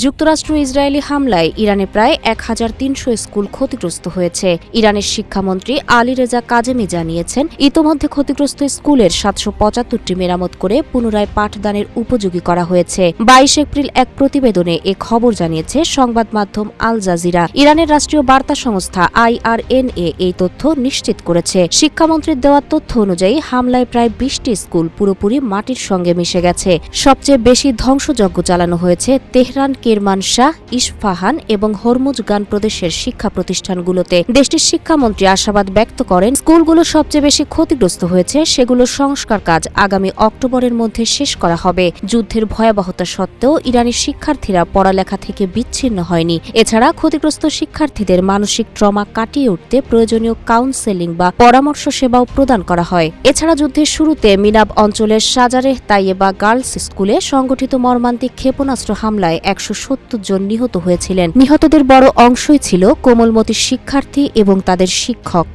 যুক্তরাষ্ট্র ইসরায়েলি হামলায় ইরানে প্রায় ১৩০০ স্কুল ক্ষতিগ্রস্ত হয়েছে। ইরানের শিক্ষামন্ত্রী আলী রেজা কাজেমি জানিয়েছেন, ইতোমধ্যে ক্ষতিগ্রস্ত স্কুলের ৭৭৫টি মেরামত করে পুনরায় পাঠদানের উপযোগী করা হয়েছে। ২২ এপ্রিল এক প্রতিবেদনে এ খবর জানিয়েছে সংবাদ মাধ্যম আল জাজিরা। ইরানের রাষ্ট্রীয় বার্তা সংস্থা IRNA এই তথ্য নিশ্চিত করেছে। শিক্ষামন্ত্রীর দেওয়া তথ্য অনুযায়ী হামলায় প্রায় ২০টি স্কুল পুরোপুরি মাটির সঙ্গে মিশে গেছে। সবচেয়ে বেশি ধ্বংসযজ্ঞ চালানো হয়েছে তেহরান, কেরমানশাহ, ইস্পাহান এবং হরমুজগান প্রদেশের শিক্ষা প্রতিষ্ঠানগুলোতে। দেশটির শিক্ষামন্ত্রী আশাবাদ ব্যক্ত করেন, স্কুলগুলো সবচেয়ে বেশি ক্ষতিগ্রস্ত হয়েছে সেগুলোর সংস্কার কাজ আগামী অক্টোবরের মধ্যে শেষ করা হবে। যুদ্ধের ভয়াবহতা সত্ত্বেও ইরানি শিক্ষার্থীরা পড়ালেখা থেকে বিচ্ছিন্ন হয়নি। এছাড়া ক্ষতিগ্রস্ত শিক্ষার্থীদের মানসিক ট্রমা কাটিয়ে উঠতে প্রয়োজনীয় কাউন্সেলিং বা পরামর্শ সেবাও প্রদান করা হয়। এছাড়া যুদ্ধের শুরুতে মিনাব অঞ্চলের সাজারেহ তাইয়েবা গার্লস স্কুলে সংগঠিত মর্মান্তিক ক্ষেপণাস্ত্র হামলায় ১৭০ জন নিহত হয়েছিলেন। নিহতদের বড় অংশই ছিল কোমলমতি শিক্ষার্থী এবং তাদের শিক্ষক।